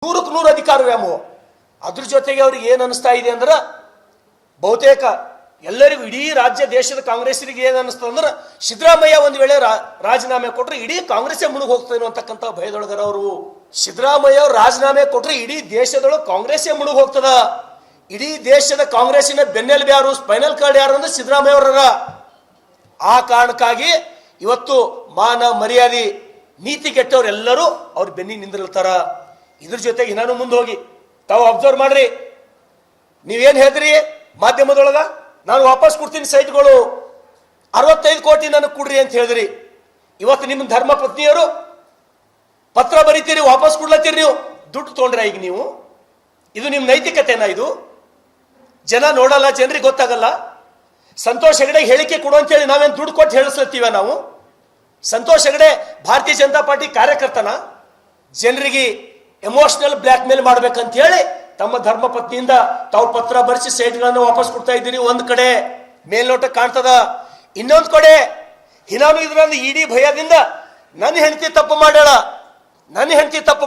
100ಕ್ಕೆ 100 ಅಧಿಕಾರ ವ್ಯಾಮೋಹ. ಅದ್ರ ಜೊತೆಗೆ ಅವ್ರಿಗೆ ಏನು ಅನಿಸ್ತಾ ಇದೆ ಅಂದ್ರೆ, ಬಹುತೇಕ ಎಲ್ಲರಿಗೂ ಇಡೀ ರಾಜ್ಯ ದೇಶದ ಕಾಂಗ್ರೆಸ್ಸಿಗೆ ಏನು ಅನಿಸ್ತದೆ ಅಂದ್ರೆ, ಸಿದ್ದರಾಮಯ್ಯ ಒಂದು ವೇಳೆ ರಾಜೀನಾಮೆ ಕೊಟ್ಟರೆ ಇಡೀ ಕಾಂಗ್ರೆಸ್ಸೇ ಮುಳುಗಿ ಹೋಗ್ತದೆ ಅಂತಕ್ಕಂಥ ಭಯದೊಳಗರ ಅವರು. ಸಿದ್ದರಾಮಯ್ಯ ಅವರು ರಾಜೀನಾಮೆ ಕೊಟ್ಟರೆ ಇಡೀ ದೇಶದೊಳಗೆ ಕಾಂಗ್ರೆಸ್ಸೇ ಮುಳುಗಿ ಹೋಗ್ತದ. ಇಡೀ ದೇಶದ ಕಾಂಗ್ರೆಸ್ಸಿನ ಬೆನ್ನೆಲುಬು ಯಾರು, ಸ್ಪೈನಲ್ ಕಾರ್ಡ್ ಯಾರು ಅಂದ್ರೆ ಸಿದ್ದರಾಮಯ್ಯ ಅವರ. ಆ ಕಾರಣಕ್ಕಾಗಿ ಇವತ್ತು ಮಾನ ಮರ್ಯಾದೆ ನೀತಿ ಕೆಟ್ಟವರೆಲ್ಲರೂ ಅವ್ರ ಬೆನ್ನಿ ನಿಂದಿರ್ತಾರ. ಇದ್ರ ಜೊತೆಗೆ ನಾನು ಮುಂದೆ ಹೋಗಿ ತಾವು ಅಬ್ಸರ್ವ್ ಮಾಡ್ರಿ. ನೀವೇನು ಹೇಳಿದ್ರಿ ಮಾಧ್ಯಮದೊಳಗ, ನಾನು ವಾಪಸ್ ಕೊಡ್ತೀನಿ ಸೈಟ್ಗಳು 65 ಕೋಟಿ ನನಗೆ ಕೊಡ್ರಿ ಅಂತ ಹೇಳಿದ್ರಿ. ಇವತ್ತು ನಿಮ್ಮ ಧರ್ಮ ಪತ್ನಿಯರು ಪತ್ರ ಬರೀತೀರಿ, ವಾಪಸ್ ಕೊಡ್ಲತ್ತೀರಿ. ನೀವು ದುಡ್ಡು ತೊಗೊಂಡ್ರೆ ಈಗ ನೀವು, ಇದು ನಿಮ್ಮ ನೈತಿಕತೆನಾ? ಇದು ಜನ ನೋಡಲ್ಲ, ಜನರಿಗೆ ಗೊತ್ತಾಗಲ್ಲ. ಸಂತೋಷ್ ಹೆಗಡೆ ಹೇಳಿಕೆ ಕೊಡು ಅಂತೇಳಿ ನಾವೇನು ದುಡ್ಡು ಕೊಟ್ಟು ಹೇಳಿಸ್ಲತ್ತೀವ ನಾವು? ಸಂತೋಷ್ ಹೆಗಡೆ ಭಾರತೀಯ ಜನತಾ ಪಾರ್ಟಿ ಕಾರ್ಯಕರ್ತನ? ಜನರಿಗೆ ಎಮೋಷನಲ್ ಬ್ಲ್ಯಾಕ್ ಮೇಲ್ ಮಾಡ್ಬೇಕಂತ ಹೇಳಿ ತಮ್ಮ ಧರ್ಮ ಪತ್ನಿಯಿಂದ ತಾವು ಪತ್ರ ಬರೆಸಿ ಸೈಟ್ಗಳನ್ನು ವಾಪಸ್ ಕೊಡ್ತಾ ಇದ್ದೀರಿ. ಒಂದ್ ಕಡೆ ಮೇಲ್ನೋಟ ಕಾಣ್ತದ, ಇನ್ನೊಂದ್ ಕಡೆ ನಾನು ಇದ್ರಲ್ಲಿ ಇಡೀ ಭಯದಿಂದ ನನ್ನ ಹೆಂಡತಿ ತಪ್ಪು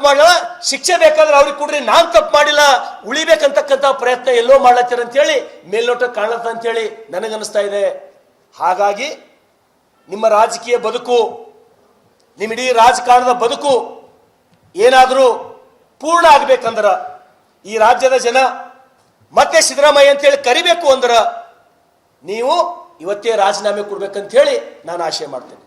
ಮಾಡಾಳ, ಶಿಕ್ಷೆ ಬೇಕಾದ್ರೆ ಅವ್ರಿಗೆ ಕೊಡ್ರಿ, ನಾನ್ ತಪ್ಪು ಮಾಡಿಲ್ಲ, ಉಳಿಬೇಕಂತಕ್ಕಂಥ ಪ್ರಯತ್ನ ಎಲ್ಲೋ ಮಾಡ್ಲತ್ತೀರ ಅಂತೇಳಿ ಮೇಲ್ನೋಟ ಕಾಣತ್ತ ಅಂತೇಳಿ ನನಗನ್ನಿಸ್ತಾ ಇದೆ. ಹಾಗಾಗಿ ನಿಮ್ಮ ರಾಜಕೀಯ ಬದುಕು, ನಿಮ್ಮ ಇಡೀ ರಾಜಕಾರಣದ ಬದುಕು ಏನಾದರೂ ಪೂರ್ಣ ಆಗ್ಬೇಕಂದ್ರ, ಈ ರಾಜ್ಯದ ಜನ ಮತ್ತೆ ಸಿದ್ದರಾಮಯ್ಯ ಅಂತೇಳಿ ಕರಿಬೇಕು ಅಂದ್ರ ನೀವು ಇವತ್ತೇ ರಾಜೀನಾಮೆ ಕೊಡ್ಬೇಕಂತ ಹೇಳಿ ನಾನು ಆಶೆ ಮಾಡ್ತೇನೆ.